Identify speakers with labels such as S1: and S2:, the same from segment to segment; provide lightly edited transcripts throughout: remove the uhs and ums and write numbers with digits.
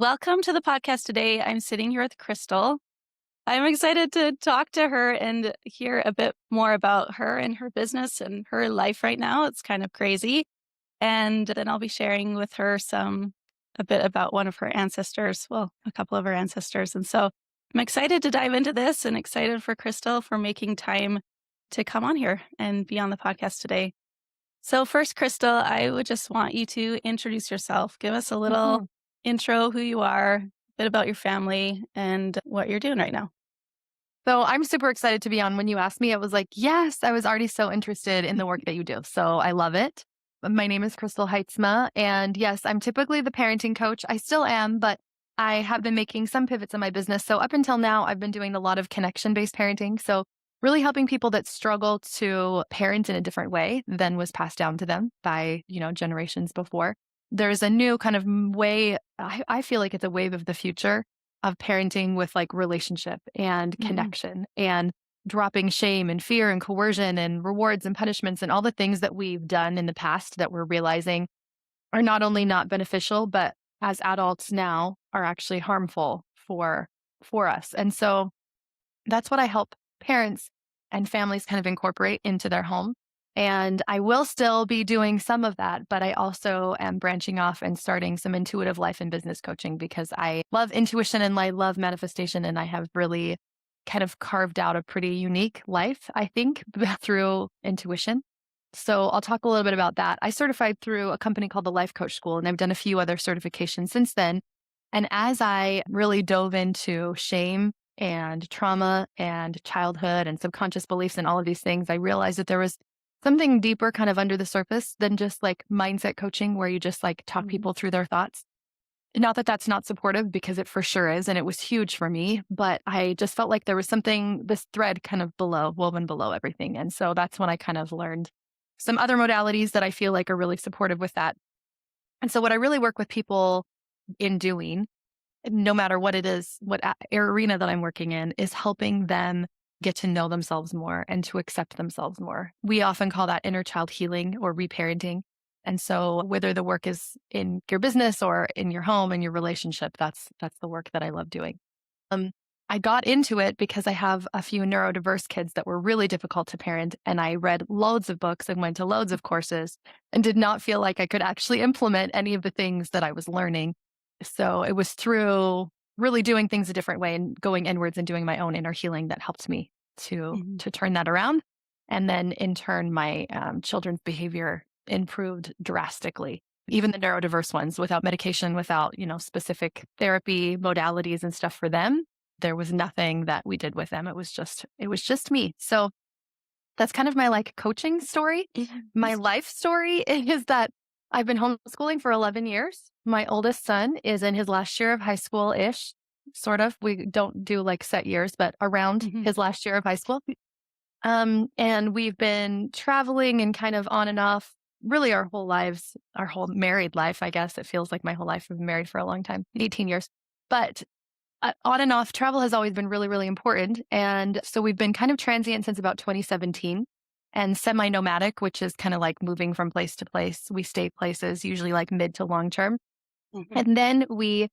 S1: Welcome to the podcast today. I'm sitting here with Crystal. I'm excited to talk to her and hear a bit more about her and her business and her life right now. It's kind of crazy. And then I'll be sharing with her a bit about one of her ancestors, well, a couple of her ancestors. And so I'm excited to dive into this and excited for Crystal for making time to come on here and be on the podcast today. So first, Crystal, I would just want you to introduce yourself. Give us a little
S2: Mhm.
S1: intro, who you are, a bit about your family, and what you're doing right now.
S2: So I'm super excited to be on. When you asked me, I was like, yes, I was already so interested in the work that you do. So I love it. My name is Crystal Haitsma. And yes, I'm typically the parenting coach. I still am, but I have been making some pivots in my business. So up until now, I've been doing a lot of connection based parenting. So really helping people that struggle to parent in a different way than was passed down to them by, generations before. There's a new kind of way, I feel like it's a wave of the future of parenting with like relationship and
S1: Mhm.
S2: connection and dropping shame and fear and coercion and rewards and punishments and all the things that we've done in the past that we're realizing are not only not beneficial, but as adults now are actually harmful for us. And so that's what I help parents and families kind of incorporate into their home. And I will still be doing some of that, but I also am branching off and starting some intuitive life and business coaching because I love intuition and I love manifestation. And I have really kind of carved out a pretty unique life, I think, through intuition. So I'll talk a little bit about that. I certified through a company called the Life Coach School, and I've done a few other certifications since then. And as I really dove into shame and trauma and childhood and subconscious beliefs and all of these things, I realized that there was something deeper kind of under the surface than just like mindset coaching, where you just like talk
S1: Mhm.
S2: people through their thoughts. Not that that's not supportive, because it for sure is. And it was huge for me, but I just felt like there was something, this thread kind of woven below everything. And so that's when I kind of learned some other modalities that I feel like are really supportive with that. And so what I really work with people in doing, no matter what it is, what arena that I'm working in, is helping them get to know themselves more and to accept themselves more. We often call that inner child healing or reparenting. And so whether the work is in your business or in your home and your relationship, that's the work that I love doing. Um, I got into it because I have a few neurodiverse kids that were really difficult to parent. And I read loads of books and went to loads of courses and did not feel like I could actually implement any of the things that I was learning. So it was through really doing things a different way and going inwards and doing my own inner healing that helped me to
S1: Mhm.
S2: to turn that around. And then in turn, my children's behavior improved drastically. Even the neurodiverse ones, without medication, without specific therapy modalities and stuff for them, there was nothing that we did with them. It was just me. So that's kind of my like coaching story. My life story is that I've been homeschooling for 11 years. My oldest son is in his last year of high school ish, sort of. We don't do like set years, but around
S1: Mhm.
S2: his last year of high school. And we've been traveling and kind of on and off really our whole lives, our whole married life, I guess. It feels like my whole life. We've been married for a long time, 18 years. But on and off, travel has always been really, really important. And so we've been kind of transient since about 2017 and semi nomadic, which is kind of like moving from place to place. We stay places, usually like mid to long term.
S1: Mhm.
S2: And then we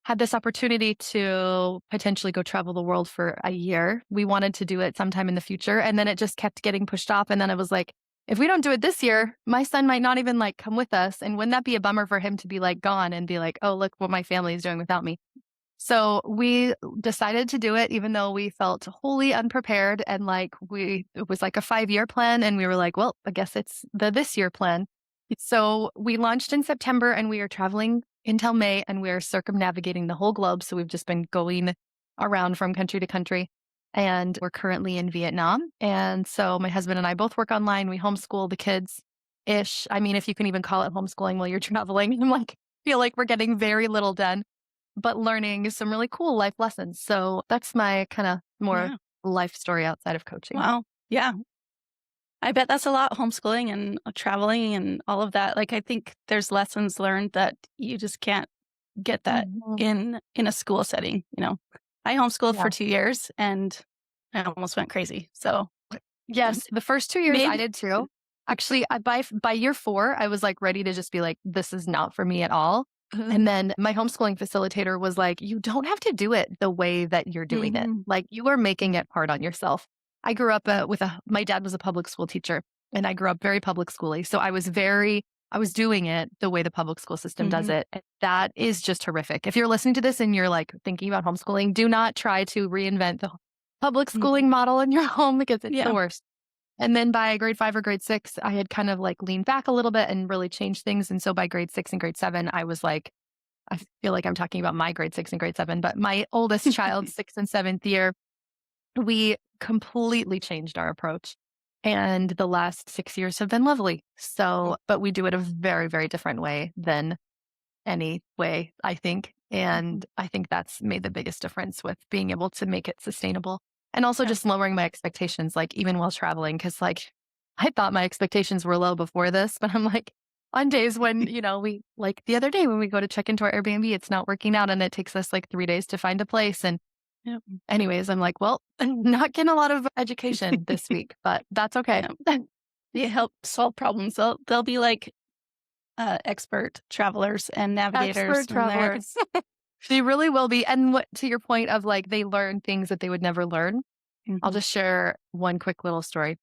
S2: had this opportunity to potentially go travel the world for a year. We wanted to do it sometime in the future. And then it just kept getting pushed off. And then I was like, if we don't do it this year, my son might not even like come with us. And wouldn't that be a bummer for him to be like gone and be like, oh, look what my family is doing without me? So we decided to do it, even though we felt wholly unprepared. And like it was like a 5-year plan. And we were like, well, I guess it's the this year plan. So we launched in September and we are traveling until May and we're circumnavigating the whole globe. So we've just been going around from country to country. And we're currently in Vietnam. And so my husband and I both work online. We homeschool the kids ish. I mean, if you can even call it homeschooling while you're traveling, I'm like, feel like we're getting very little done, but learning some really cool life lessons. So that's my kind of more
S1: Yeah.
S2: life story outside of coaching.
S1: Wow. Yeah. I bet that's a lot, homeschooling and traveling and all of that. Like, I think there's lessons learned that you just can't get that
S2: Mhm.
S1: in a school setting. I homeschooled for
S2: Yeah.
S1: 2 years and I almost went crazy. So
S2: Yes, the first 2 years I
S1: maybe
S2: did too. Actually, by year 4, I was, like, ready to just be like, "This is not for me at all." And then my homeschooling facilitator was like, you don't have to do it the way that you're doing it.
S1: Mhm.
S2: Like you are making it hard on yourself. I grew up my dad was a public school teacher and I grew up very public schooly. So I was doing it the way the public school system does
S1: Mhm.
S2: it. And that is just horrific. If you're listening to this and you're like thinking about homeschooling, do not try to reinvent the public
S1: Mhm.
S2: schooling model in your home because it's the
S1: Yeah.
S2: worst. And then by grade 5 or grade 6, I had kind of like leaned back a little bit and really changed things. And so by grade 6 and grade 7, I was like, I feel like I'm talking about my grade 6 and grade 7, but my oldest child, 6th and 7th year, we completely changed our approach. And the last 6 years have been lovely. So, but we do it a very, very different way than any way, I think.
S1: Mhm.
S2: And I think that's made the biggest difference with being able to make it sustainable and also
S1: Yeah.
S2: just lowering my expectations, like even while traveling. Cause like I thought my expectations were low before this, but I'm like, on days when, we like the other day when we go to check into our Airbnb, it's not working out and it takes us like 3 days to find a place. And
S1: Yeah.
S2: anyways, I'm like, well, I'm not getting a lot of education this week, but that's okay.
S1: Yeah. You help solve problems. They'll be like, expert travelers and navigators
S2: Expert
S1: when they're
S2: travelers. She really will be. And what to your point of like they learn things that they would never learn. I'll
S1: Mhm.
S2: just share one quick little story.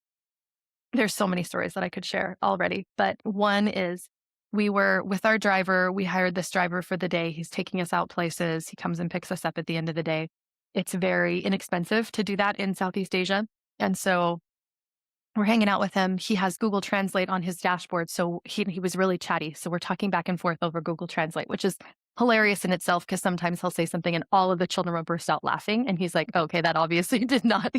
S2: There's so many stories that I could share already, but one is we were with our driver. We hired this driver for the day. He's taking us out places. He comes and picks us up at the end of the day. It's very inexpensive to do that in Southeast Asia. And so we're hanging out with him. He has Google Translate on his dashboard. So he was really chatty. So we're talking back and forth over Google Translate, which is hilarious in itself because sometimes he'll say something and all of the children will burst out laughing. And he's like, okay, that obviously did not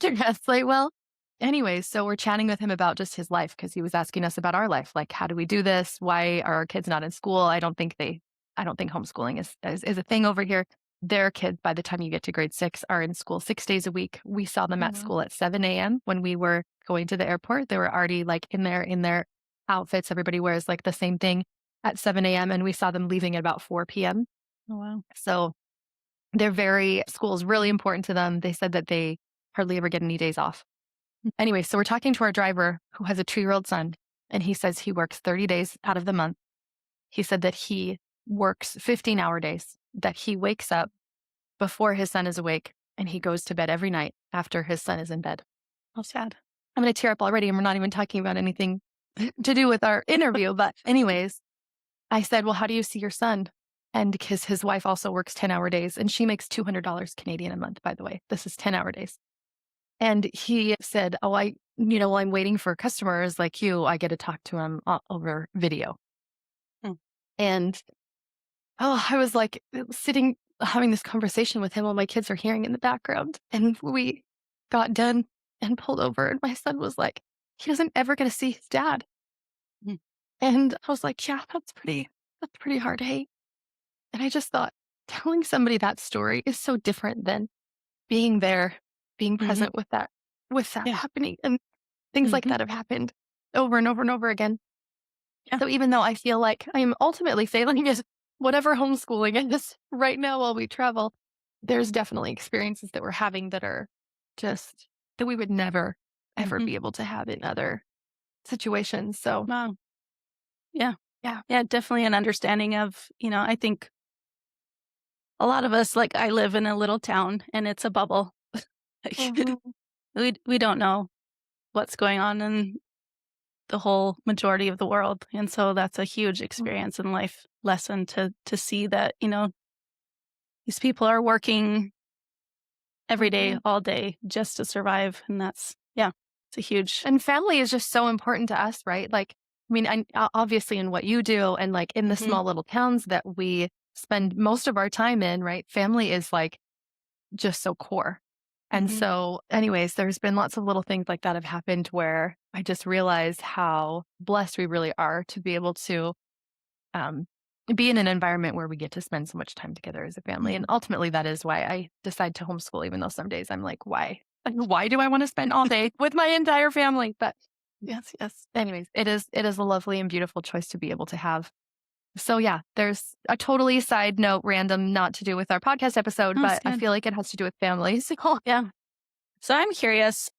S2: translate well. Anyways, so we're chatting with him about just his life because he was asking us about our life. Like, how do we do this? Why are our kids not in school? I don't think homeschooling is a thing over here. Their kids, by the time you get to grade 6, are in school 6 days a week. We saw them
S1: Oh,
S2: at
S1: wow.
S2: school at 7 a.m. when we were going to the airport. They were already like in their outfits. Everybody wears like the same thing at 7 a.m. And we saw them leaving at about 4 p.m.
S1: Oh, wow.
S2: So school is really important to them. They said that they hardly ever get any days off. Anyway, so we're talking to our driver who has a 2-year-old son, and he says he works 30 days out of the month. He said that he works 15-hour days, that he wakes up before his son is awake and he goes to bed every night after his son is in bed.
S1: How sad.
S2: I'm going to tear up already, and we're not even talking about anything to do with our interview. But, anyways, I said, well, how do you see your son? And because his wife also works 10-hour days and she makes $200 Canadian a month, by the way. This is 10-hour days. And he said, oh, while I'm waiting for customers like you, I get to talk to him over video.
S1: Mm.
S2: And I was like sitting having this conversation with him while my kids are hearing in the background. And we got done and pulled over. And my son was like, he doesn't ever get to see his dad.
S1: Mm.
S2: And I was like, yeah, that's pretty hard. Hey. And I just thought telling somebody that story is so different than being there, being
S1: Mhm.
S2: present with that
S1: Yeah.
S2: happening. And things like
S1: Mhm.
S2: that have happened over and over and over again.
S1: Yeah.
S2: So even though I feel like I am ultimately failing at whatever homeschooling is right now while we travel, there's definitely experiences that we're having that are just that we would never ever
S1: Mhm.
S2: be able to have in other situations. So
S1: Wow. Yeah.
S2: yeah.
S1: Yeah, definitely an understanding of, I think a lot of us, like, I live in a little town and it's a bubble. Like,
S2: Mhm.
S1: we don't know what's going on in the whole majority of the world, and so that's a huge experience and life lesson to see that, these people are working every day,
S2: Mhm.
S1: all day just to survive, and that's yeah, it's a huge
S2: And family is just so important to us, right? Like, I mean, obviously in what you do and like in the
S1: Mhm.
S2: small little towns that we spend most of our time in, right? Family is like just so core. And
S1: Mhm.
S2: so, anyways, there's been lots of little things like that have happened where I just realized how blessed we really are to be able to um, be in an environment where we get to spend so much time together as a family. And
S1: Mhm.
S2: ultimately, that is why I decide to homeschool, even though some days I'm like, why? Like, why do I want to spend all day with my entire family? But
S1: Yes, yes.
S2: anyways, it is a lovely and beautiful choice to be able to have. So yeah, there's a totally side note, random, not to do with our podcast episode,
S1: Oh, it's
S2: but I
S1: good.
S2: feel like it has to do with family. So
S1: Yeah. So I'm curious,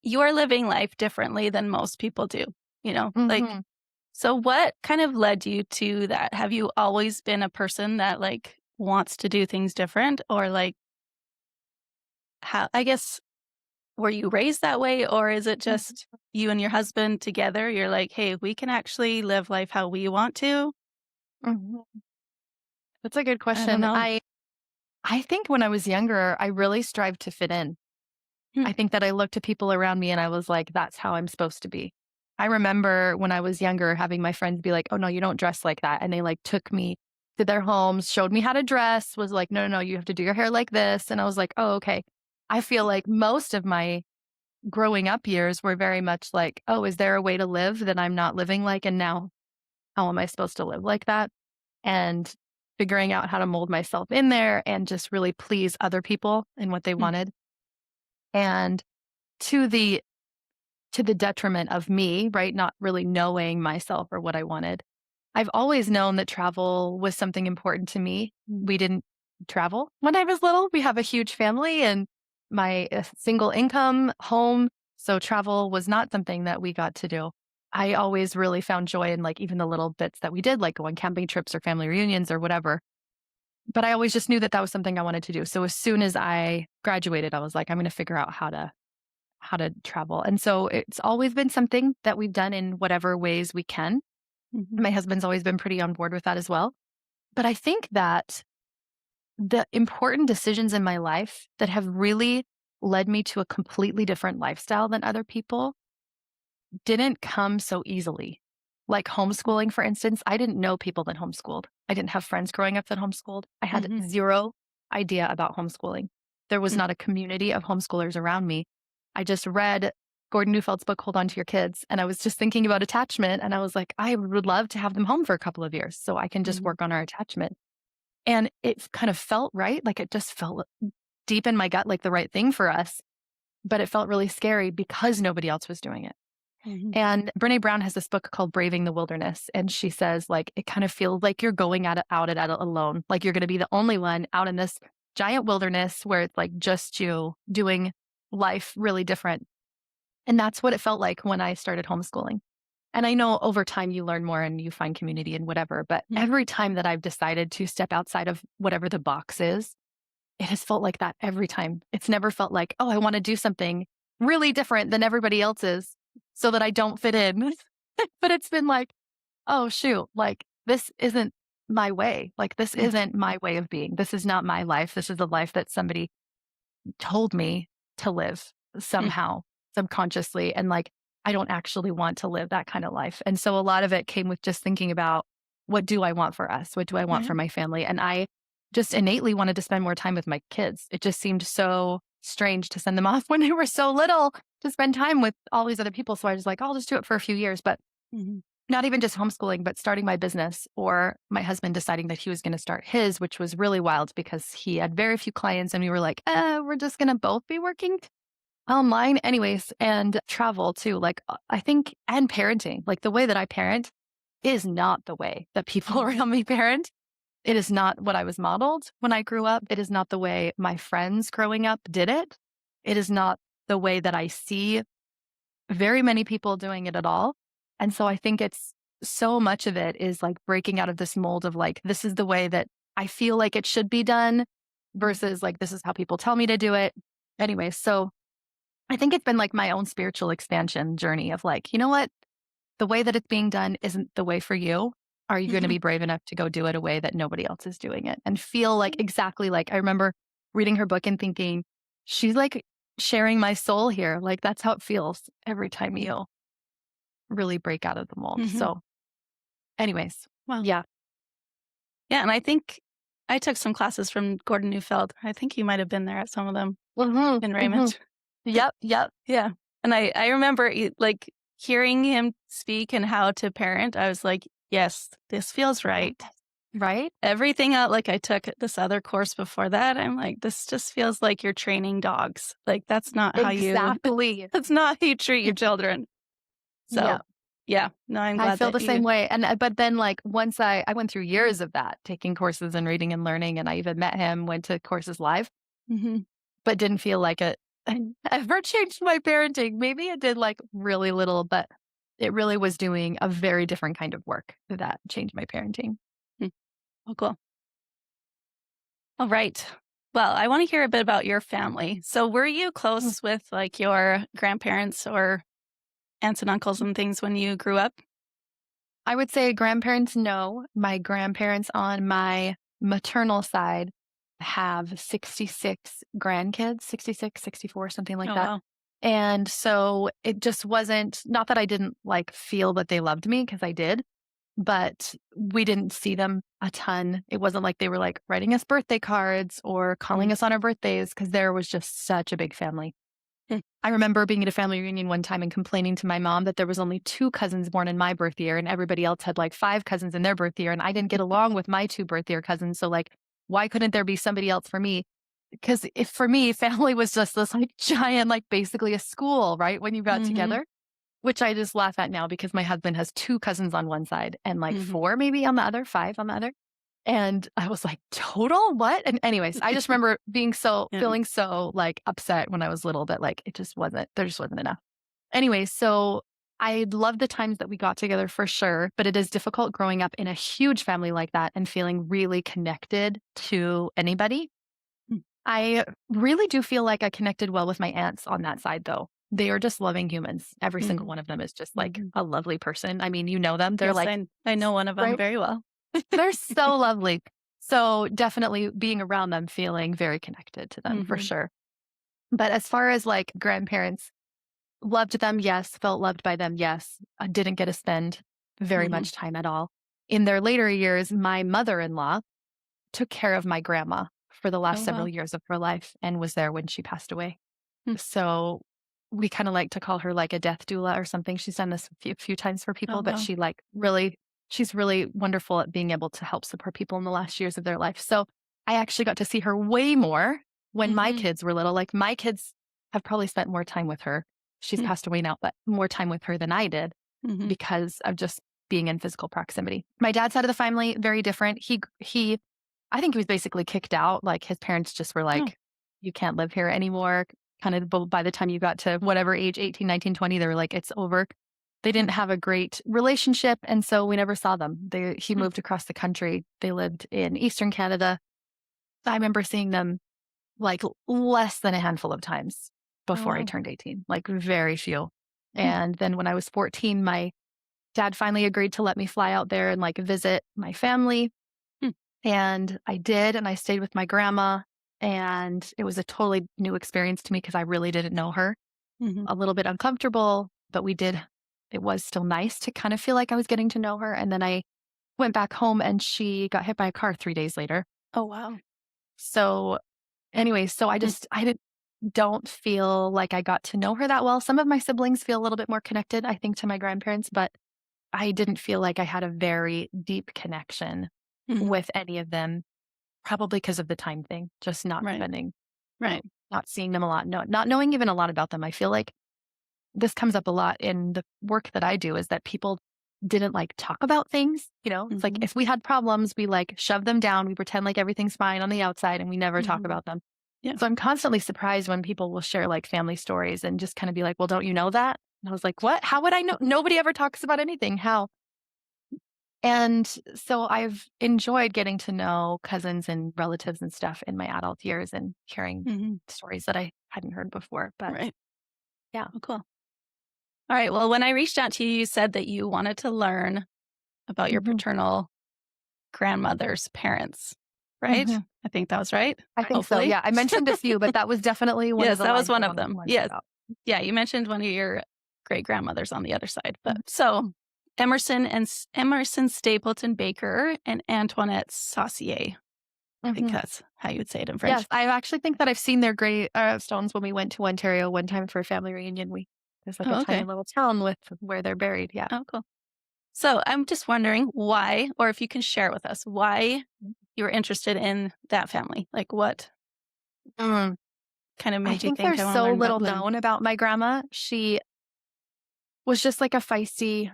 S1: you're living life differently than most people do, like,
S2: mhm.
S1: So what kind of led you to that? Have you always been a person that, like, wants to do things different? Or, like, how I guess, were you raised that way, or is it just you and your husband together? You're like, "Hey, we can actually live life how we want to."
S2: Mhm. That's a good
S1: I don't
S2: question.
S1: know.
S2: I think when I was younger, I really strived to fit in.
S1: Hmm,
S2: I think that I looked at people around me and I was like, that's how I'm supposed to be. I remember when I was younger having my friends be like, "Oh no, you don't dress like that." And they like took me to their homes, showed me how to dress, was like, "No, no, no, you have to do your hair like this." And I was like, "Oh, okay." I feel like most of my growing up years were very much like, "Oh, is there a way to live that I'm not living like? And now how am I supposed to live like that?" And figuring out how to mold myself in there and just really please other people and what they
S1: hmm,
S2: wanted. And to the to the detriment of me, right? Not really knowing myself or what I wanted. I've always known that travel was something important to me. We didn't travel when I was little. We have a huge family and my single income home. So travel was not something that we got to do. I always really found joy in like even the little bits that we did, like going camping trips or family reunions or whatever. But I always just knew that that was something I wanted to do. So as soon as I graduated, I was like, I'm going to figure out how to travel. And so it's always been something that we've done in whatever ways we can.
S1: mhm,
S2: My husband's always been pretty on board with that as well. But I think that the important decisions in my life that have really led me to a completely different lifestyle than other people didn't come so easily. Like homeschooling, for instance, I didn't know people that homeschooled. I didn't have friends growing up that homeschooled. I had
S1: mhm,
S2: zero idea about homeschooling. There was
S1: mm,
S2: not a community of homeschoolers around me. I just read Gordon Newfeld's book, Hold On to Your Kids. And I was just thinking about attachment. And I was like, I would love to have them home for a couple of years so I can just
S1: mhm,
S2: work on our attachment. And it kind of felt right. Like it just felt deep in my gut, like the right thing for us. But it felt really scary because nobody else was doing it.
S1: mhm,
S2: And Brene Brown has this book called Braving the Wilderness. And she says, like, it kind of feels like you're going at it alone. Like you're going to be the only one out in this giant wilderness where it's like just you doing life really different. And that's what it felt like when I started homeschooling. And I know over time you learn more and you find community and whatever. But
S1: mm,
S2: every time that I've decided to step outside of whatever the box is, it has felt like that every time. It's never felt like, oh, I want to do something really different than everybody else's so that I don't fit in. But it's been like, oh, shoot, like this isn't my way. Like this
S1: mm,
S2: isn't my way of being. This is not my life. This is the life that somebody told me to live
S1: mm,
S2: somehow, subconsciously. And like, I don't actually want to live that kind of life. And so a lot of it came with just thinking about what do I want for us? What do I want
S1: yeah,
S2: for my family? And I just innately wanted to spend more time with my kids. It just seemed so strange to send them off when they were so little to spend time with all these other people. So I was like, I'll just do it for a few years. But
S1: mhm,
S2: not even just homeschooling, but starting my business or my husband deciding that he was going to start his, which was really wild because he had very few clients and we were like, we're just going to both be working online anyways and travel too. Like I think, and parenting, like the way that I parent is not the way that people
S1: mm,
S2: around me parent. It is not what I was modeled when I grew up. It is not the way my friends growing up did it. It is not the way that I see very many people doing it at all. And so I think it's so much of it is like breaking out of this mold of like, this is the way that I feel like it should be done versus like, this is how people tell me to do it. Anyway, so I think it's been like my own spiritual expansion journey of like, you know what? The way that it's being done isn't the way for you. Are you going to
S1: mhm,
S2: be brave enough to go do it a way that nobody else is doing it and feel like exactly like I remember reading her book and thinking, she's like sharing my soul here. Like that's how it feels every time you really break out of the mold.
S1: mhm.
S2: So, anyways,
S1: Wow.
S2: yeah.
S1: Yeah, and I think I took some classes from Gordon Neufeld. I think you might have been there at some of them
S2: Hmm.
S1: in
S2: Hmm.
S1: Raymond.
S2: Yep. Yep.
S1: Yeah, and I remember like, hearing him speak and how to parent, I was like, "Yes, this feels
S2: Yes.
S1: right."
S2: Right.
S1: Everything out like, I took this other course before that, I'm like, "This just feels like you're training dogs." Like, that's not how you
S2: Exactly.
S1: that's not how you treat your children.
S2: Yeah.
S1: So, yeah, no, I'm
S2: I
S1: glad
S2: feel
S1: that
S2: the same
S1: you
S2: way. And but then like once I went through years of that, taking courses and reading and learning, and I even met him, went to courses live,
S1: Mhm,
S2: but didn't feel like it ever changed my parenting. Maybe it did like really little, but it really was doing a very different kind of work that changed my parenting.
S1: Mm. Oh, cool. All right. Well, I want to hear a bit about your family. So, were you
S2: Mm.
S1: close with like your grandparents or aunts and uncles and things when you grew up?
S2: I would say grandparents, no. My grandparents on my maternal side have 66 grandkids, 66, 64, something like
S1: Oh,
S2: that.
S1: wow.
S2: And so it just wasn't, not that I didn't like feel that they loved me because I did, but we didn't see them a ton. It wasn't like they were like writing us birthday cards or
S1: Mm,
S2: calling us on our birthdays because there was just such a big family.
S1: mm,
S2: I remember being at a family reunion one time and complaining to my mom that there was only 2 cousins born in my birth year and everybody else had like 5 cousins in their birth year and I didn't get along with my 2 birth year cousins. So like, why couldn't there be somebody else for me? Because if for me, family was just this like giant, like basically a school, right? When you got
S1: mhm,
S2: together, which I just laugh at now because my husband has 2 cousins on one side and like
S1: mhm.
S2: 4 maybe on the other, 5 on the other. And I was like, "Total? What?" And anyways, I just remember being so
S1: Yeah.
S2: feeling so, like, upset when I was little that, like, it just wasn't there just wasn't enough. Anyways, so I love the times that we got together for sure, but it is difficult growing up in a huge family like that and feeling really connected to anybody.
S1: Mm,
S2: I really do feel like I connected well with my aunts on that side, though. They are just loving humans. Every single
S1: mhm,
S2: one of them is just, like,
S1: mhm.
S2: a lovely person. I mean, you know them. They're,
S1: Yes,
S2: like
S1: I know one of them
S2: right?
S1: very well.
S2: They're so lovely. So, definitely being around them, feeling very connected to them for
S1: Mhm,
S2: sure. But as far as, like, grandparents, loved them, yes. Felt loved by them, yes. I didn't get to spend very
S1: mhm.
S2: much time at all. In their later years, my mother-in-law took care of my grandma for the last
S1: Oh,
S2: several
S1: wow.
S2: years of her life and was there when she passed away.
S1: Mm.
S2: So, we kinda like to call her like a death doula or something. She's done this a few times for
S1: Oh,
S2: people, but
S1: wow.
S2: she's really wonderful at being able to help support people in the last years of their life. So, I actually got to see her way more when my
S1: Mhm,
S2: kids were little. Like, my kids have probably spent more time with her. She's
S1: mm,
S2: passed away now, but more time with her than I did
S1: mhm.
S2: because of just being in physical proximity. My dad's side of the family, very different. He I think he was basically kicked out, like, his parents just were
S1: Oh,
S2: like, "You can't live here anymore." Kind of by the time you got to whatever age, 18, 19, 20, they were like, "It's over." They
S1: mm,
S2: didn't have a great relationship, and so we never saw them. He
S1: mm.
S2: moved across the country. They lived in Eastern Canada. I remember seeing them, like, less than a handful of times
S1: Oh,
S2: before I
S1: wow.
S2: turned 18, like, very few.
S1: Mm,
S2: And then when I was 14, my dad finally agreed to let me fly out there and, like, visit my family.
S1: mm,
S2: And I did, and I stayed with my grandma, and it was a totally new experience to me because I really didn't know her.
S1: mhm.
S2: A little bit uncomfortable, but it was still nice to kind of feel like I was getting to know her, and then I went back home and she got hit by a car 3 days later.
S1: Oh, wow.
S2: So, anyway, so
S1: Mm,
S2: I don't feel like I got to know her that well. Some of my siblings feel a little bit more connected, I think, to my grandparents, but I didn't feel like I had a very deep connection
S1: mhm.
S2: with any of them. Probably because of the time thing, just not
S1: Right,
S2: spending
S1: right.
S2: not seeing them a lot, not knowing even a lot about them. I feel like this comes up a lot in the work that I do is that people didn't, like, talk about things, you know? It's like
S1: Mhm,
S2: if we had problems, we, like, shove them down, we pretend like everything's fine on the outside, and we never talk
S1: mhm.
S2: about them.
S1: Yeah.
S2: So I'm constantly surprised when people will share, like, family stories and just kinda be like, "Well, don't you know that?" And I was like, "What? How would I know? Nobody ever talks about anything. How?" And so I've enjoyed getting to know cousins and relatives and stuff in my adult years and hearing
S1: Mhm.
S2: stories that I hadn't heard before. But
S1: Right.
S2: yeah.
S1: Oh, cool. All right. Well, when I reached out to you, you said that you wanted to learn about your
S2: Mhm,
S1: paternal grandmother's parents, right?
S2: mhm.
S1: I think that was right.
S2: I think so.
S1: Hopefully.
S2: Yeah. I mentioned a few, but that was definitely one of
S1: Yes,
S2: the
S1: that was
S2: lines
S1: one
S2: I
S1: of
S2: wanted
S1: them.
S2: to learn
S1: Yes.
S2: about.
S1: Yeah, you mentioned one of your great grandmothers on the other side. But
S2: Mhm,
S1: so Emerson Stapleton Baker and Antoinette Saucier. I think
S2: mhm.
S1: that's how you would say it in
S2: Yes,
S1: French.
S2: I actually think that I've seen their great stones when we went to Ontario one time for a family reunion. There's like a
S1: Oh,
S2: tiny
S1: okay.
S2: little town with where they're buried. Yeah.
S1: Oh, cool. So I'm just wondering why, or if you can share with us why you were interested in that family. Like what
S2: Mm.
S1: kind of
S2: I
S1: made you
S2: think
S1: think
S2: there's
S1: I want to
S2: so
S1: learn about
S2: little
S1: them?
S2: known about my grandma. She was just like a feisty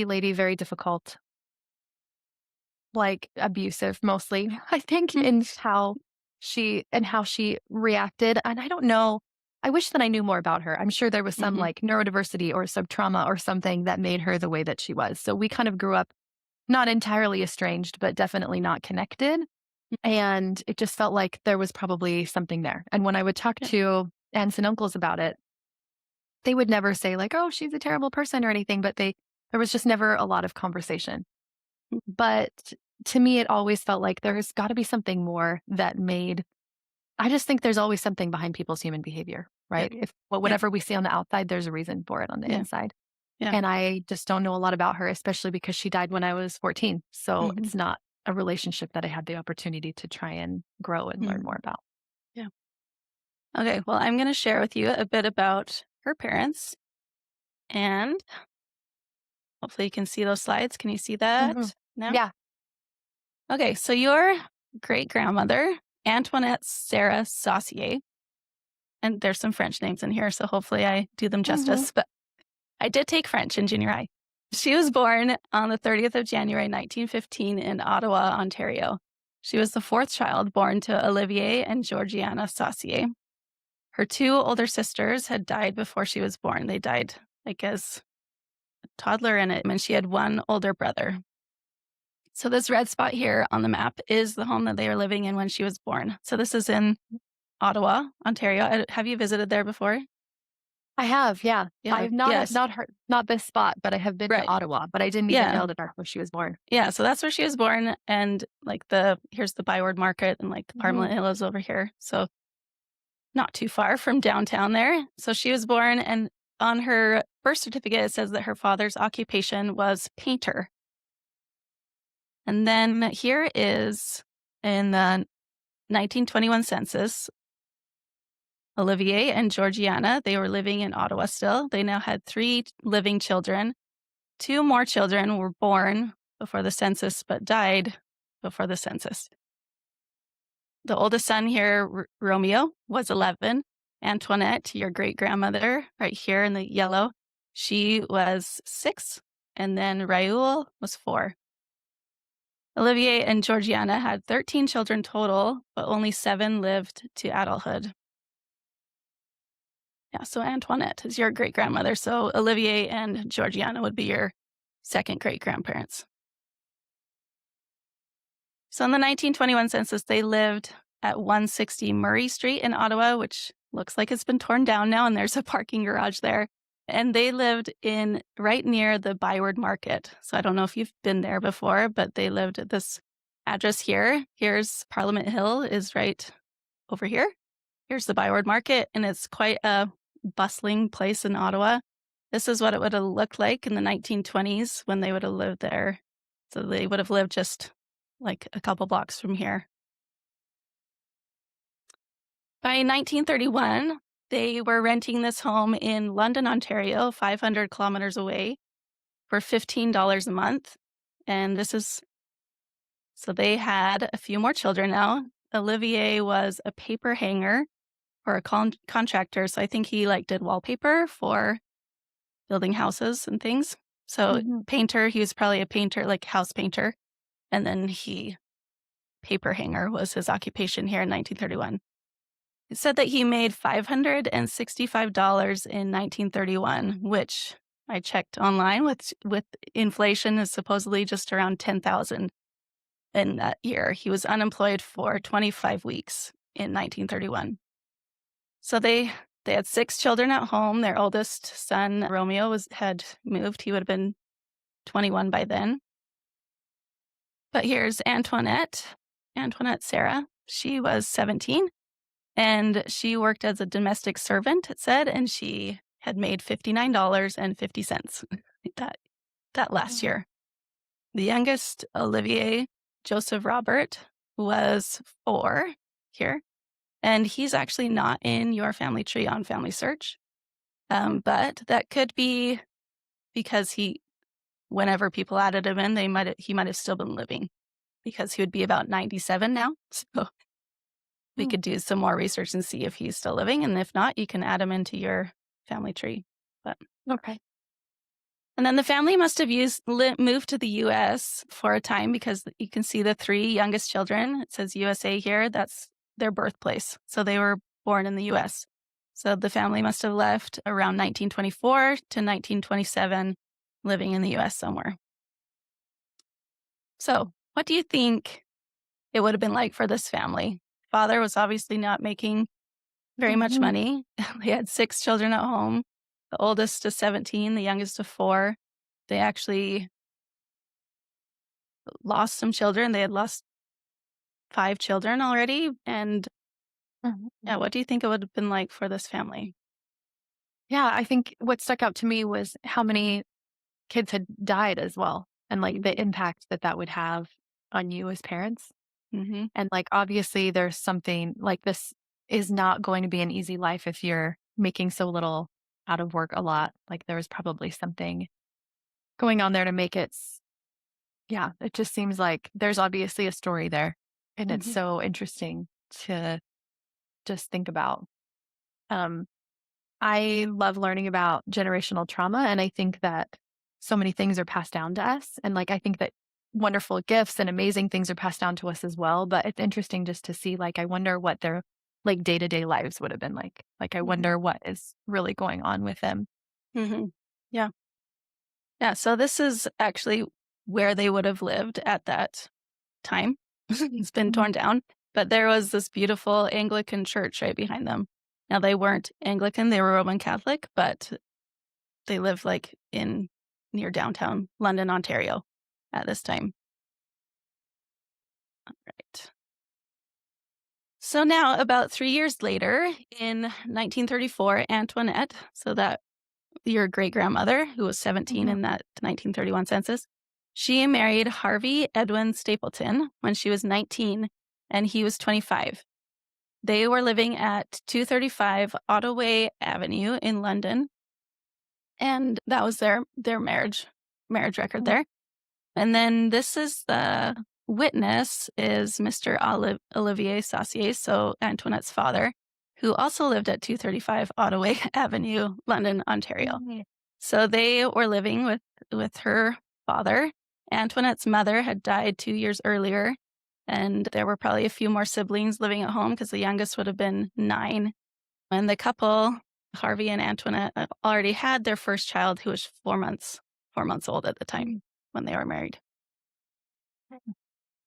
S2: lady, very difficult, like, abusive mostly, I think,
S1: Mm,
S2: in how she reacted, and I don't know. I wish that I knew more about her. I'm sure there was some
S1: Mhm.
S2: like neurodiversity or some trauma or something that made her the way that she was. So we kind of grew up not entirely estranged, but definitely not connected. And it just felt like there was probably something there. And when I would talk
S1: Yeah.
S2: to aunts and uncles about it, they would never say like, "Oh, she's a terrible person" or anything, but there was just never a lot of conversation. But to me, it always felt like there's got to be something more that made I just think there's always something behind people's human behavior,
S1: Yeah.
S2: right? If
S1: Yeah.
S2: whatever we see on the outside, there's a reason for it on the
S1: Yeah.
S2: inside.
S1: Yeah.
S2: And I just don't know a lot about her, especially because she died when I was 14. So
S1: Mhm.
S2: it's not a relationship that I had the opportunity to try and grow and learn more
S1: Mhm.
S2: about.
S1: Yeah. Okay, well, I'm gonna share with you a bit about her parents, and hopefully you can see those slides. Can you see
S2: Mhm.
S1: that now?
S2: Yeah.
S1: Okay, so your great-grandmother, Antoinette Sarah Saucier, and there's some French names in here, so hopefully I do them
S2: Mhm.
S1: justice, but I did take French in junior high. She was born on the 30th of January, 1915 in Ottawa, Ontario. She was the fourth child born to Olivier and Georgiana Saucier. Her two older sisters had died before she was born. They died like as a toddler and she had one older brother. So this red spot here on the map is the home that they were living in when she was born. So this is in Ottawa, Ontario. Have you visited there before?
S2: I have, yeah.
S1: Yeah.
S2: I've not
S1: Yes.
S2: not heard not this spot, but I have been to
S1: Right.
S2: Ottawa, but I didn't even
S1: Yeah.
S2: know that that's where she was born.
S1: Yeah. So that's where she was born. And like here's the Byward Market and like the
S2: Mhm.
S1: Parliament Hill is over here. So not too far from downtown there. So she was born, and on her birth certificate, it says that her father's occupation was painter. And then here is in the 1921 census, Olivier and Georgiana, they were living in Ottawa still. They now had three living children. Two more children were born before the census, but died before the census. The oldest son here, Romeo, was 11. Antoinette, your great grandmother, right here in the yellow, she was 6. And then Raoul was 4. Olivier and Georgiana had 13 children total, but only 7 lived to adulthood. Yeah, so Antoinette is your great grandmother. So Olivier and Georgiana would be your second great grandparents. So in the 1921 census, they lived at 160 Murray Street in Ottawa, which looks like it's been torn down now, and there's a parking garage there. And they lived in right near the Byward Market. So I don't know if you've been there before, but they lived at this address here. Here's Parliament Hill is right over here. Here's the Byward Market, and it's quite a bustling place in Ottawa. This is what it would have looked like in the 1920s when they would have lived there. So they would have lived just like a couple blocks from here. By 1931, they were renting this home in London, Ontario, 500 kilometers away, for $15 a month. And this is so they had a few more children now. Olivier was a paper hanger or a contractor. So I think he like did wallpaper for building houses and things. So
S2: Mhm.
S1: painter, he was probably a painter, like house painter. And then paper hanger was his occupation here in 1931. It said that he made $565 in 1931, which I checked online with inflation is supposedly just around 10,000 in that year. He was unemployed for 25 weeks in 1931. So they had 6 children at home. Their oldest son, Romeo, had moved. He would have been 21 by then. But here's Antoinette Sarah. She was 17. And she worked as a domestic servant, it said, and she had made $59.50 that that last
S2: Mhm.
S1: year. The youngest, Olivier Joseph Robert, was 4 here, and he's actually not in your family tree on Family Search. But that could be because whenever people added him in, he might have still been living because he would be about 97 now. So we
S2: Mm.
S1: could do some more research and see if he's still living, and if not, you can add him into your family tree. But
S2: Okay.
S1: and then the family must have moved to the US for a time because you can see the 3 youngest children. It says USA here. That's their birthplace. So they were born in the US. So the family must have left around 1924 to 1927, living in the US somewhere. So, what do you think it would have been like for this family? Father was obviously not making very much
S2: Mhm.
S1: money. They had 6 children at home. The oldest is 17, the youngest of 4. They actually lost some children. They had lost 5 children already, and
S2: Mhm.
S1: yeah, what do you think it would have been like for this family?
S2: Yeah, I think what stuck out to me was how many kids had died as well, and, like, the
S1: Mhm,
S2: impact that that would have on you as parents.
S1: mhm,
S2: And, like, obviously, there's something like, this is not going to be an easy life if you're making so little, out of work a lot. Like, there was probably something going on there to make it yeah, it just seems like there's obviously a story there, and it's
S1: mhm,
S2: so interesting to just think about. Um, I love learning about generational trauma, and I think that so many things are passed down to us, and, like, I think that wonderful gifts and amazing things are passed down to us as well, but it's interesting just to see, like, I wonder what their, like, day-to-day lives would have been like. Like, I
S1: mhm,
S2: wonder what is really going on with them.
S1: mhm. Yeah. Yeah, so this is actually where they would have lived at that time. It's been
S2: Mhm.
S1: torn down, but there was this beautiful Anglican church right behind them. Now they weren't Anglican, they were Roman Catholic, but they lived, like, in near downtown London, Ontario at this time. Right. So now about 3 years later, in 1934, Antoinette, so that your great-grandmother, who was 17
S2: Mhm.
S1: in that 1931 census, she married Harvey Edwin Stapleton when she was 19 and he was 25. They were living at 235 Ottaway Avenue in London, and that was their marriage record
S2: Mhm.
S1: there. And then this is the witness is Mr. Olivier Saucier, so Antoinette's father, who also lived at 235 Ottaway Avenue, London, Ontario.
S2: Mhm.
S1: So they were living with her father. Antoinette's mother had died 2 years earlier, and there were probably a few more siblings living at home because the youngest would have been 9. And the couple, Harvey and Antoinette, already had their first child who was 4 months old at the time
S2: Mhm.
S1: when they were married.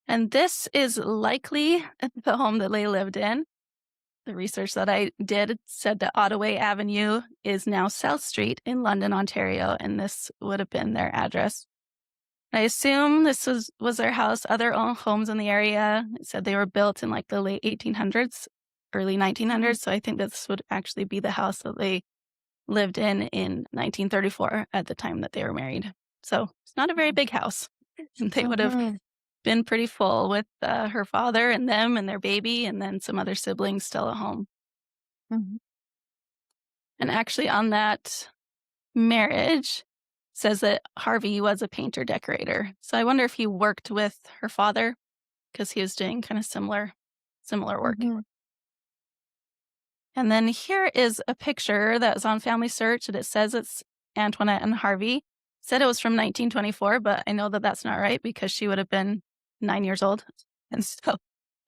S1: And this is likely the home that they lived in. The research that I did said that Ottaway Avenue is now South Street in London, Ontario, and this would have been their address. I assume this was their house. Other homes in the area, it said they were built in, like, the late 1800s, early
S2: Mhm.
S1: 1900s, so I think this would actually be the house that they lived in 1934 at the time that they were married. So, it's not a very big house. They would have
S2: Mhm.
S1: been pretty full with, her father and them and their baby and then some other siblings still at home.
S2: Mhm.
S1: And actually on that marriage says that Harvey was a painter decorator. So I wonder if he worked with her father because he was doing kind of similar work.
S2: Mhm.
S1: And then here is a picture that was on Family Search, and it says it's Antoinette and Harvey. Said it was from 1924, but I know that that's not right because she would have been 9 years old. And so,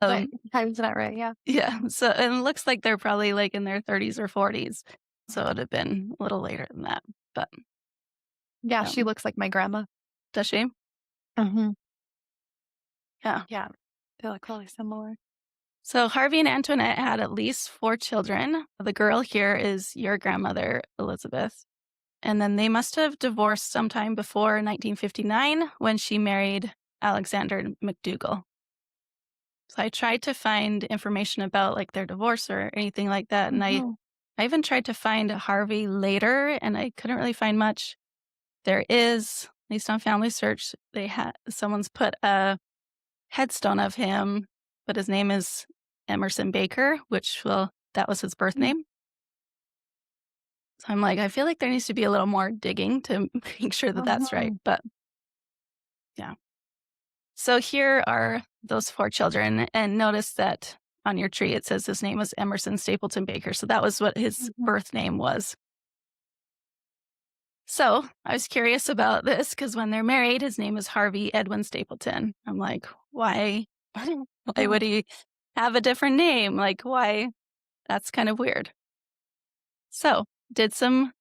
S2: Right.
S1: um,
S2: Time's not right, yeah.
S1: yeah, so and it looks like they're probably, like, in their 30s or 40s, so it would have been a little later than that, but,
S2: Yeah, she
S1: um
S2: looks like my grandma.
S1: does she?
S2: Mhm.
S1: Yeah.
S2: Yeah. They look really similar.
S1: So Harvey and Antoinette had at least 4 children. The girl here is your grandmother, Elizabeth, and then they must have divorced sometime before 1959 when she married Alexander McDougall. So I tried to find information about, like, their divorce or anything like that, and I
S2: Mhm.
S1: I even tried to find Harvey later, and I couldn't really find much. There is, at least on Family Search, they had someone's put a headstone of him, but his name is Emerson Baker, which well, that was his birth
S2: Mm.
S1: name. So I'm like, I feel like there needs to be a little more digging to make sure that that's right,
S2: Mhm.
S1: but yeah. So here are those 4 children, and notice that on your tree it says his name was Emerson Stapleton Baker, so that was what his
S2: Mhm.
S1: birth name was. So, I was curious about this because when they're married, his name is Harvey Edwin Stapleton. I'm like, "Why why
S2: Mhm.
S1: would he have a different name? Like, why?" That's kind of weird. So, did some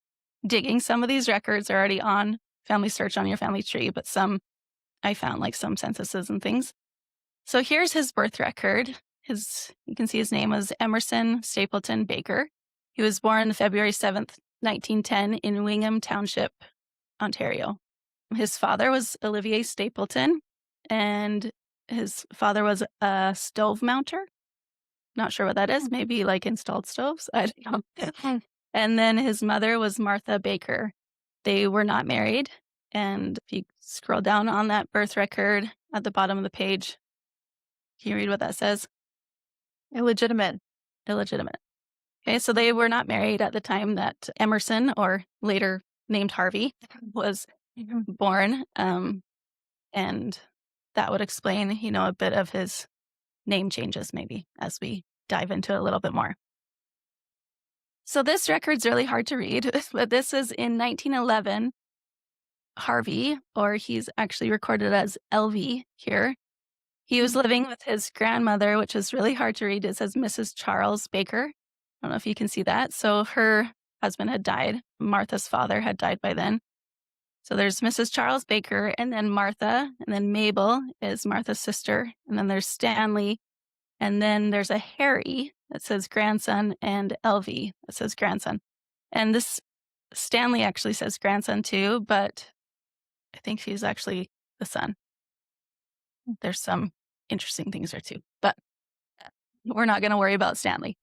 S1: digging. Some of these records are already on Family Search on your family tree, but some I found, like some censuses and things. So here's his birth record. You can see his name was Emerson Stapleton Baker. He was born February 7th, 1910 in Wingham Township, Ontario. His father was Olivier Stapleton, and his father was a stove mounter. Not sure what that is. Maybe like installed stoves. I don't know. And then his mother was Martha Baker. They were not married. And if you scroll down on that birth record at the bottom of the page, can you read what that says?
S2: Illegitimate.
S1: Illegitimate. Okay, so they were not married at the time that Emerson, or later named Harvey, was born. And that would explain, a bit of his name changes maybe as we dive into it a little bit more. So this record's really hard to read, but this is in 1911. Harvey, or he's actually recorded as LV here. He was living with his grandmother, which is really hard to read. It says Mrs. Charles Baker. I don't know if you can see that. So her husband had died. Martha's father had died by then. So there's Mrs. Charles Baker, and then Martha, and then Mabel is Martha's sister, and then there's Stanley, and then there's a Harry that says grandson, and LV that says grandson. And this Stanley actually says grandson too, but I think he's actually the son. There's some interesting things there too, but we're not going to worry about Stanley.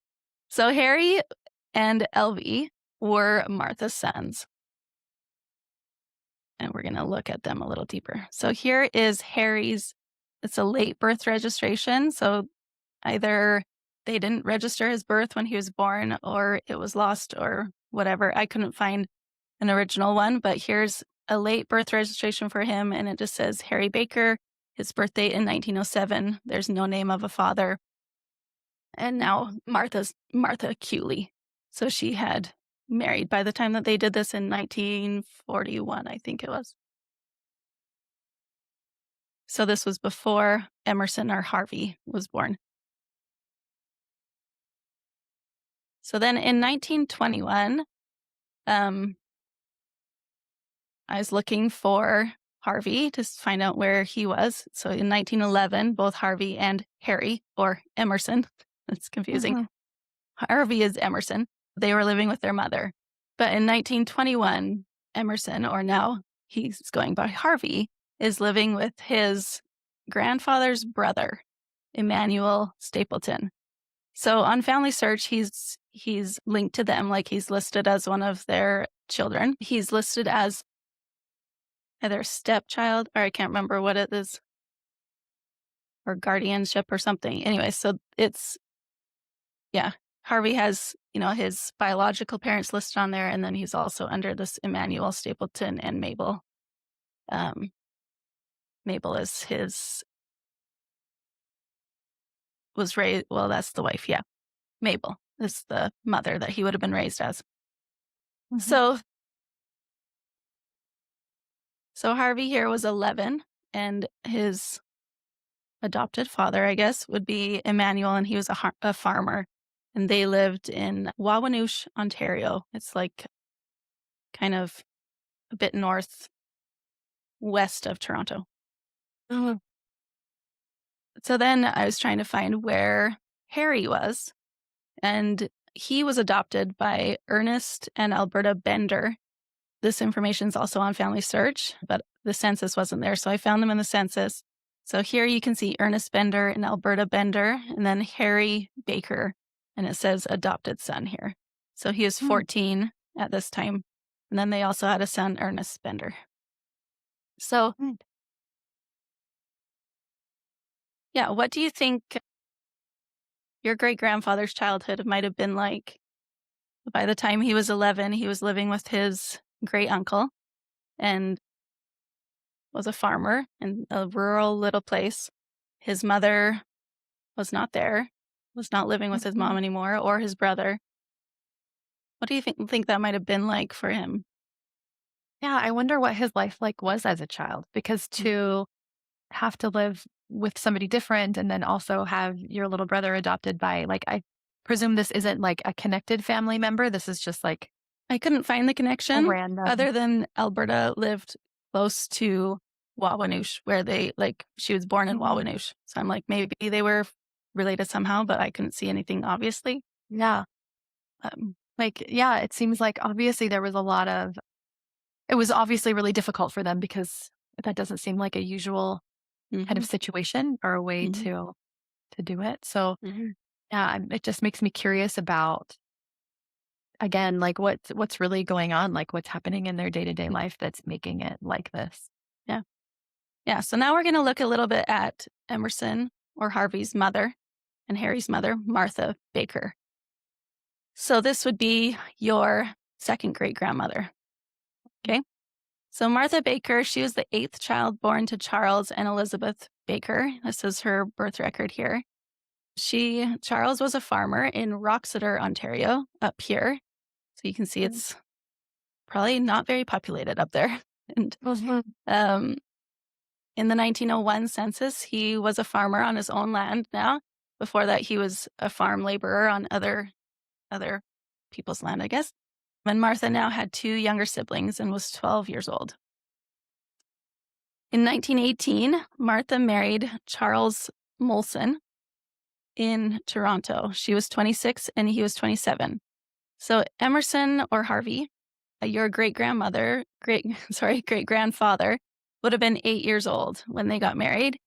S1: So Harry and LV were Martha's sons. And we're going to look at them a little deeper. So here is Harry's. It's a late birth registration. So either they didn't register his birth when he was born, or it was lost, or whatever. I couldn't find an original one, but here's a late birth registration for him. And it just says Harry Baker, his birth date in 1907. There's no name of a father. And now Martha Cooley. So she had married by the time that they did this in 1941, I think it was. So this was before Emerson or Harvey was born. So then in 1921, I was looking for Harvey to find out where he was. So in 1911, both Harvey and Harry, or Emerson, that's confusing. Harvey is Emerson. They were living with their mother. But in 1921, Emerson, or now he's going by Harvey, is living with his grandfather's brother, Emmanuel Stapleton. So on Family Search, he's linked to them, like he's listed as one of their children. He's listed as either stepchild, or I can't remember what it is, or guardianship or something. Anyway, so it's, yeah, Harvey has, his biological parents listed on there, and then he's also under this Emmanuel Stapleton and Mabel. Mabel is was raised, well, that's the wife, yeah. Mabel is the mother that he would have been raised as. So Harvey here was 11, and his adopted father, I guess, would be Emmanuel, and he was a farmer. And they lived in Wawanoosh, Ontario. It's like kind of a bit northwest of Toronto. So then I was trying to find where Harry was, and he was adopted by Ernest and Alberta Bender. This information is also on Family Search, but the census wasn't there, so I found them in the census. So here you can see Ernest Bender and Alberta Bender, and then Harry Baker, and it says adopted son here. So he was 14 at this time, and then they also had a son, Ernest Bender. So, yeah, what do you think your great-grandfather's childhood might have been like? By the time he was 11, he was living with his great-uncle and was a farmer in a rural little place. His mother was not there, was not living with his mom anymore, or his brother. What do you think that might have been like for him?
S2: Yeah, I wonder what his life was as a child, because to have to live with somebody different and then also have your little brother adopted by presume this isn't like a connected family member. This is just like
S1: I couldn't find the
S2: a
S1: connection
S2: random.
S1: other than Alberta lived close to Wawanoosh, where she was born in
S2: Mhm.
S1: Wawanoosh. So I'm like, maybe they were related somehow, but I couldn't see anything obviously.
S2: Yeah. Like, yeah, it seems like obviously there was a lot of, it was obviously really difficult for them because that doesn't seem like a usual kind of
S1: Mhm,
S2: situation or a way
S1: mhm,
S2: to do it. So,
S1: mhm.
S2: yeah, it just makes me curious about, again, like what's really going on, like what's happening in their day-to-day life that's making it like this.
S1: Yeah. Yeah. So now we're going to look a little bit at Emerson or Harvey's mother and Harry's mother, Martha Baker. So this would be your second great grandmother. Okay. So Martha Baker, she was the eighth child born to Charles and Elizabeth Baker. This is her birth record here. Charles was a farmer in Roxeter, Ontario, up here. So you can see
S2: Mhm.
S1: it's probably not very populated up there. And
S2: Mhm.
S1: um, in the 1901 census, he was a farmer on his own land now. Before that, he was a farm laborer on other people's land, I guess. And Martha now had two younger siblings and was 12 years old. In 1918, Martha married Charles Molson in Toronto. She was 26 and he was 27. So Emerson or Harvey, your great grandfather would have been 8 years old when they got married,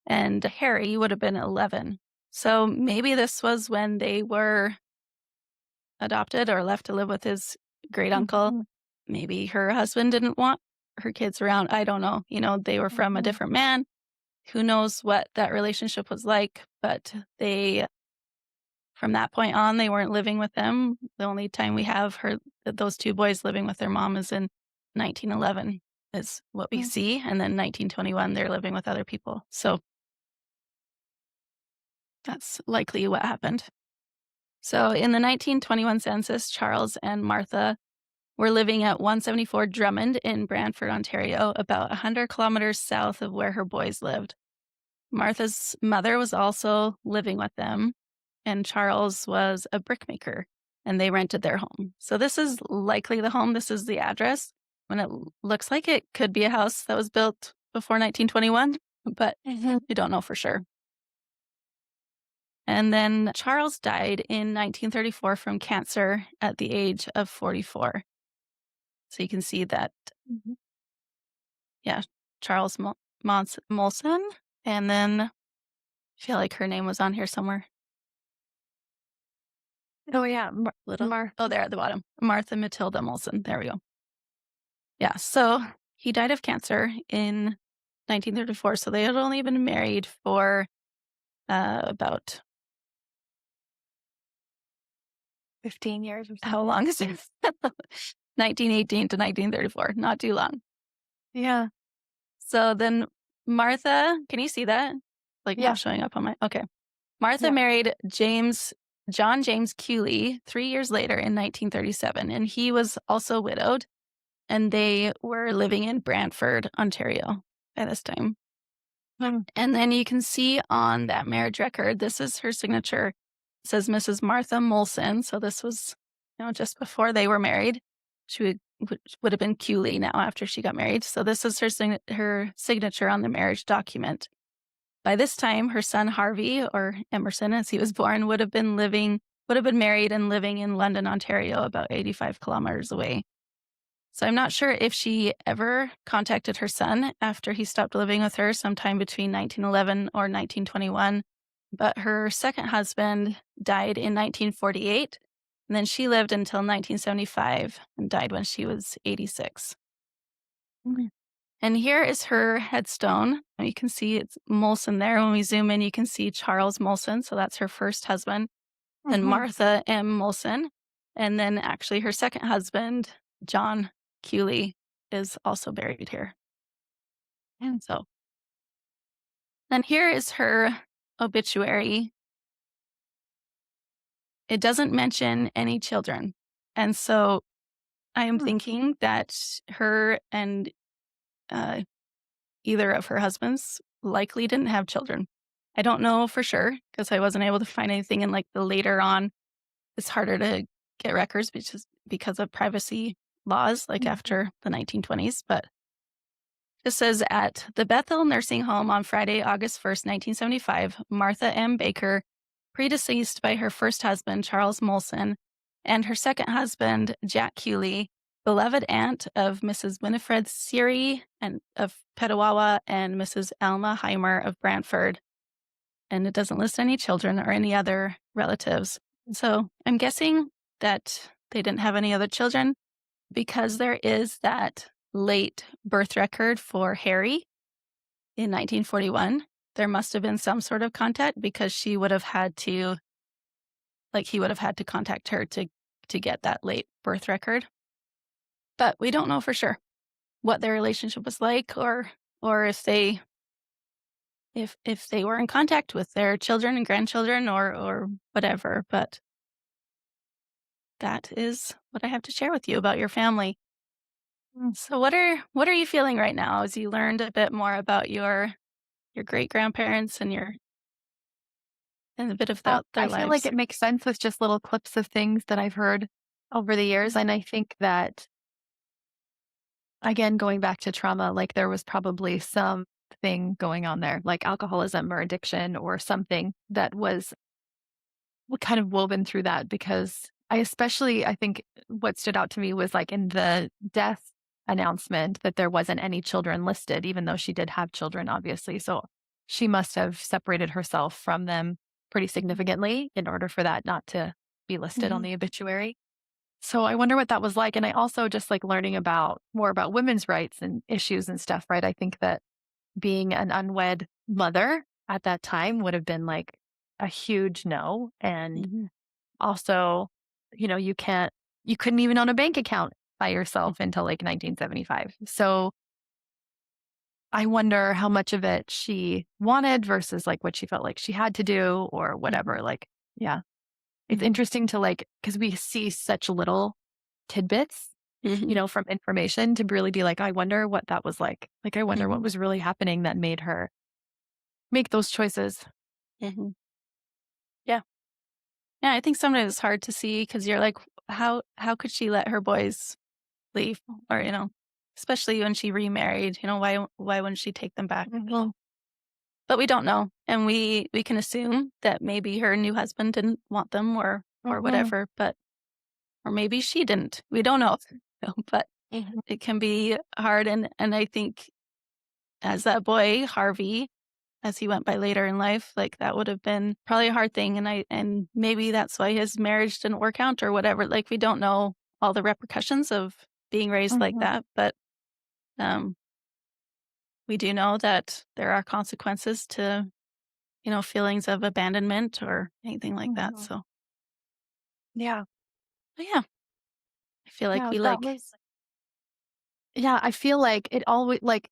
S1: and Harry would have been 11. So maybe this was when they were adopted or left to live with his great uncle.
S2: Mhm.
S1: Maybe her husband didn't want her kids around. I don't know. They were from a
S2: Mhm.
S1: different man. Who knows what that relationship was like, but from that point on, they weren't living with them. The only time we have those two boys living with their mom is in 1911 is what we
S2: Mhm.
S1: see. And then 1921, they're living with other people. So that's likely what happened. So in the 1921 census, Charles and Martha were living at 174 Drummond in Brantford, Ontario, about 100 kilometers south of where her boys lived. Martha's mother was also living with them, and Charles was a brickmaker, and they rented their home. So this is likely the home. This is the address. And looks like it could be a house that was built before 1921, but
S2: Mhm.
S1: we don't know for sure. And then Charles died in 1934 from cancer at the age of 44. So you can see that,
S2: Mhm.
S1: yeah, Charles Molson. And then I feel like her name was on here somewhere.
S2: Oh yeah,
S1: Little.
S2: Mar
S1: Oh, there at the bottom. Martha Matilda Molson. There we go. Yeah. So he died of cancer in 1934. So they had only been married for about
S2: 15 years or
S1: how
S2: something.
S1: long is it? 1918 to 1934. Not too long.
S2: Yeah.
S1: So then Martha, can you see that? Like
S2: Yeah.
S1: not showing up on my. Okay. Martha
S2: Yeah.
S1: married John James Cooley 3 years later in 1937, and he was also widowed, and they were living in Brantford, Ontario by this time.
S2: Mm.
S1: And then you can see on that marriage record, this is her signature. It says Mrs. Martha Molson. So this was, just before they were married. She would have been Cooley now after she got married. So this is her signature on the marriage document. By this time, her son Harvey, or Emerson as he was born, would have been married and living in London, Ontario, about 85 kilometers away. So I'm not sure if she ever contacted her son after he stopped living with her sometime between 1911 or 1921, but her second husband died in 1948, and then she lived until 1975 and died when she was 86.
S2: Mhm.
S1: And here is her headstone. You can see it's Molson there. When we zoom in, you can see Charles Molson. So that's her first husband. Then
S2: Mhm.
S1: Martha M. Molson. And then actually her second husband, John Cooley, is also buried here. And so then here is her obituary. It doesn't mention any children. And so I am
S2: Mm.
S1: thinking that her and uh, either of her husbands likely didn't have children. I don't know for sure because I wasn't able to find anything in like the later on. it's harder to get records because of privacy laws, like
S2: Mhm.
S1: after the 1920s. But this says at the Bethel Nursing Home on Friday, August 1st, 1975, Martha M. Baker, predeceased by her first husband, Charles Molson, and her second husband, Jack Hewley, beloved aunt of Mrs. Winifred Seary and of Petawawa and Mrs. Alma Heimer of Brantford. And it doesn't list any children or any other relatives. So I'm guessing that they didn't have any other children because there is that late birth record for Harry in 1941. There must have been some sort of contact because she would have had to, like, he would have had to contact her to get that late birth record. But we don't know for sure what their relationship was like, or if they were in contact with their children and grandchildren or whatever. But that is what I have to share with you about your family. So what are you feeling right now as you learned a bit more about your great grandparents and a bit about their
S2: I feel like
S1: lives?
S2: it makes sense with just little clips of things that I've heard over the years.
S1: Mhm,
S2: And I think that, again, going back to trauma, like there was probably something going on there, like alcoholism or addiction or something that was kind of woven through that because I think what stood out to me was like in the death announcement that there wasn't any children listed, even though she did have children, obviously. So she must have separated herself from them pretty
S1: mhm,
S2: significantly in order for that not to be listed on
S1: mhm,
S2: the obituary. So I wonder what that was like. And I also just like learning about more about women's rights and issues and stuff, right? I think that being an unwed mother at that time would have been like a huge no. And
S1: mhm,
S2: also, you couldn't even own a bank account by
S1: mhm,
S2: yourself until like 1975. So I wonder how much of it she wanted versus like what she felt like she had to do or
S1: mhm,
S2: whatever. Like, yeah, it's
S1: mhm,
S2: interesting to like, because we see such little tidbits,
S1: mhm,
S2: from information to really be like, I wonder what that was like. Like, I wonder what
S1: mhm,
S2: was really happening that made her make those choices.
S1: mhm. Yeah. Yeah, I think sometimes it's hard to see because 'cause you're like, how could she let her boys leave? Or, especially when she remarried, why wouldn't she take them back?
S2: Mhm,
S1: But we don't know, and we can assume that maybe her new husband didn't want them or
S2: mhm,
S1: whatever, but or maybe she didn't. We don't know. But
S2: mhm,
S1: it can be hard, and I think as that boy, Harvey, as he went by later in life, like, that would have been probably a hard thing, and maybe that's why his marriage didn't work out or whatever, like, we don't know all the repercussions of being raised like
S2: mhm,
S1: that, but, um, we do know that there are consequences to, feelings of abandonment or anything like that,
S2: mhm.
S1: so
S2: Yeah.
S1: but yeah, I feel like
S2: Yeah,
S1: we,
S2: that
S1: like
S2: was yeah, I feel like it always like,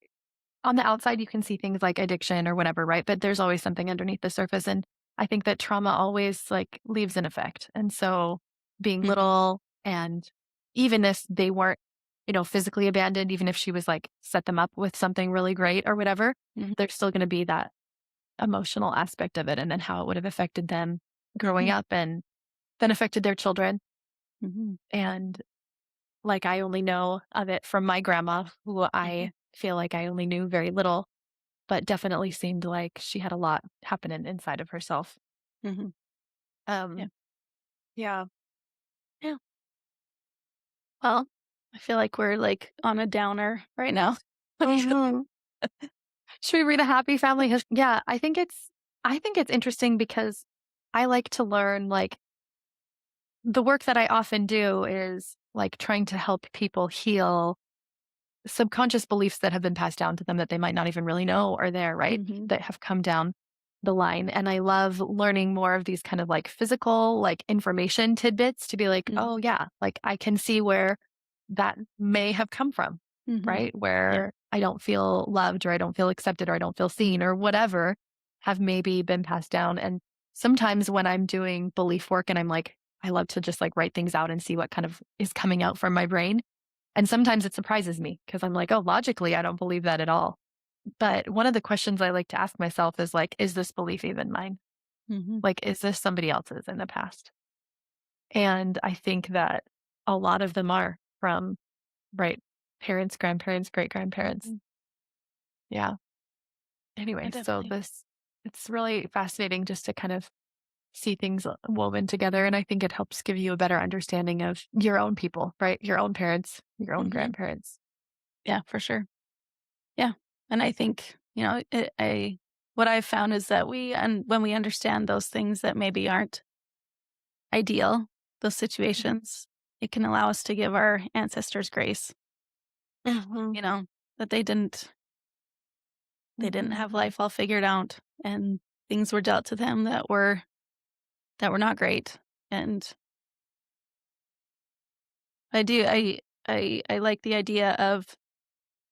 S2: on the outside, you can see things like addiction or whatever, right? But there's always something underneath the surface, and I think that trauma always, like, leaves an effect, and so being
S1: Mhm,
S2: little and even if they weren't, physically abandoned, even if she was, like, set them up with something really great or whatever,
S1: mhm,
S2: there's still gonna be that emotional aspect of it, and then how it would have affected them growing
S1: mhm,
S2: up and then affected their children,
S1: mhm,
S2: and like, I only know of it from my grandma, who
S1: mhm,
S2: I feel like I only knew very little, but definitely seemed like she had a lot happening inside of herself.
S1: mhm, yeah,
S2: Um, yeah.
S1: yeah. Well, I feel like we're, like, on a downer right now.
S2: Mhm. Should we read a happy family yeah, I think it's interesting because I like to learn, like, the work that I often do is, like, trying to help people heal subconscious beliefs that have been passed down to them that they might not even really know are there, right?
S1: Mhm,
S2: That have come down the line. And I love learning more of these kind of like physical, like information tidbits to be like, oh,
S1: mhm,
S2: yeah, like I can see where that may have come from,
S1: mhm.
S2: right?
S1: Yeah,
S2: Where I don't feel loved or I don't feel accepted or I don't feel seen or whatever have maybe been passed down. And sometimes when I'm doing belief work and I'm like, I love to just like write things out and see what kind of is coming out from my brain and sometimes it surprises me because I'm like, oh, logically, I don't believe that at all. But one of the questions I like to ask myself is like, is this belief even mine?
S1: mhm,
S2: Like, is this somebody else's in the past? And I think that a lot of them are from, right, parents, grandparents, great grandparents.
S1: Mhm.
S2: Yeah.
S1: Yeah,
S2: Anyway, so
S1: definitely.
S2: this it's really fascinating just to kind of see things woven together. And I think it helps give you a better understanding of your own people, right? Your own parents, your own
S1: Mhm.
S2: grandparents.
S1: Yeah, for sure. Yeah, and I think, what I've found is that when we understand those things that maybe aren't ideal, those situations, it can allow us to give our ancestors grace,
S2: Mhm,
S1: you know, that they didn't have
S2: mhm,
S1: life all figured out, and things were dealt to them that were not great. And I like the idea of,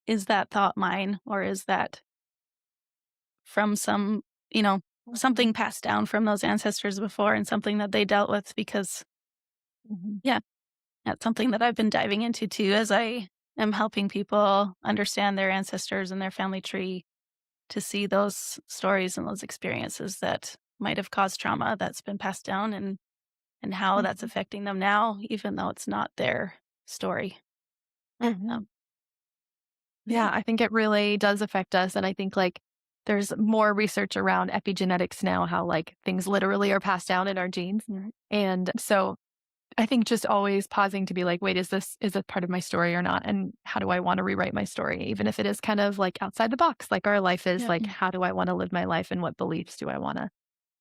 S1: is that thought mine, or is that from you know,
S2: mhm,
S1: something passed down from those ancestors before and something that they dealt with? Because
S2: mhm,
S1: yeah, that's something that I've been diving into too, as I am helping people understand their ancestors and their family tree, to see those stories and those experiences that might have caused trauma that's been passed down, and how that's
S2: mhm,
S1: affecting them now, even though it's not their story.
S2: mhm.
S1: Um,
S2: Yeah,
S1: yeah.
S2: I think it really does affect us. And I think like there's more research around epigenetics now, how like things literally are passed down in our genes.
S1: Mhm.
S2: And so I think just always pausing to be like, wait, is it part of my story or not? And how do I want to rewrite my story? Even if it is kind of like outside the box, like our life is,
S1: Yeah.
S2: like, how do I want to live my life and what beliefs do I want to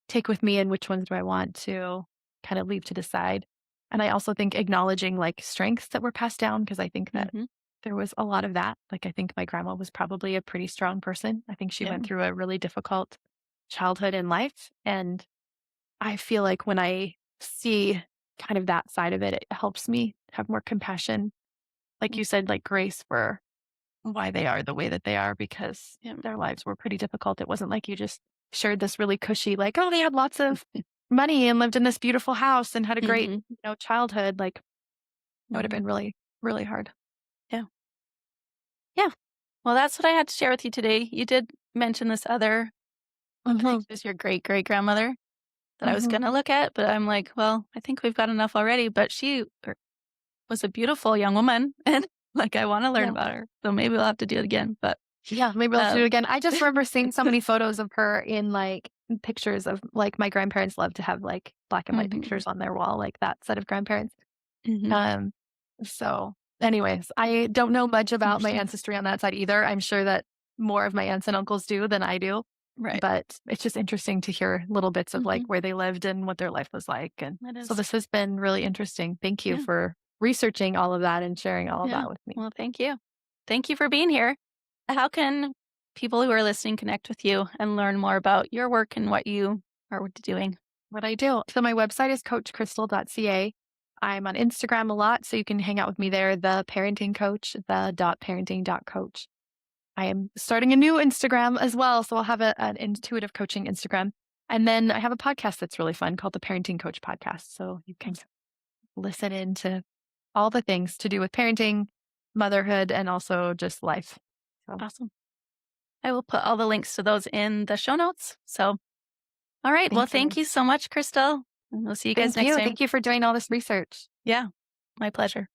S2: take with me and which ones do I want to kind of leave to the side? And I also think acknowledging like strengths that were passed down, because I think that
S1: Mhm.
S2: there was a lot of that. Like I think my grandma was probably a pretty strong person. I think she
S1: Yeah.
S2: went through a really difficult childhood in life. And I feel like when I see kind of that side of it, it helps me have more compassion. Like
S1: Mm.
S2: you said, like grace for why they are the way that they are, because
S1: Yeah.
S2: their lives were pretty difficult. It wasn't like you just shared this really cushy, like, oh, they had lots of money and lived in this beautiful house and had a great,
S1: Mhm.
S2: childhood. Like it would have
S1: Mhm.
S2: been really, really hard.
S1: Yeah. Yeah. Well, that's what I had to share with you today. You did mention this other, I think
S2: Hmm.
S1: it was your great great grandmother, that I was
S2: Hmm.
S1: gonna look at, but I'm like, well, I think we've got enough already. But was a beautiful young woman, and like I want to learn
S2: Yeah.
S1: about her. So maybe we'll have to do it again. But
S2: Yeah. Maybe we'll have to do
S1: um,
S2: it again. I just remember seeing so many photos of her in like pictures of like my grandparents love to have like black and white
S1: mhm,
S2: pictures on their wall, like that set of grandparents.
S1: mhm,
S2: Um, so anyways, I don't know much about my
S1: interesting.
S2: ancestry on that side either. I'm sure that more of my aunts and uncles do than I do,
S1: Right.
S2: but it's just interesting to hear little bits of like
S1: Mhm.
S2: where they lived and what their life was like. And
S1: It
S2: so
S1: is.
S2: this has been really interesting. Thank you
S1: Yeah.
S2: for researching all of that and sharing all of
S1: Yeah.
S2: that with me.
S1: Well, thank you. Thank you for being here. How can people who are listening connect with you and learn more about your work and what you are doing?
S2: What I do. So my website is coachcrystal.ca. I'm on Instagram a lot, so you can hang out with me there, the parenting coach, the dot parenting.coach. I am starting a new Instagram as well. So I'll have an intuitive coaching Instagram. And then I have a podcast that's really fun called the Parenting Coach Podcast. So you can
S1: Awesome.
S2: listen in to all the things to do with parenting, motherhood, and also just life. So
S1: Awesome. I will put all the links to those in the show notes. So, all right. Well,
S2: thank
S1: thank
S2: you.
S1: you so much, Crystal. And we'll see you guys
S2: Thank
S1: next
S2: you.
S1: time.
S2: Thank you for doing all this research.
S1: Yeah. My pleasure.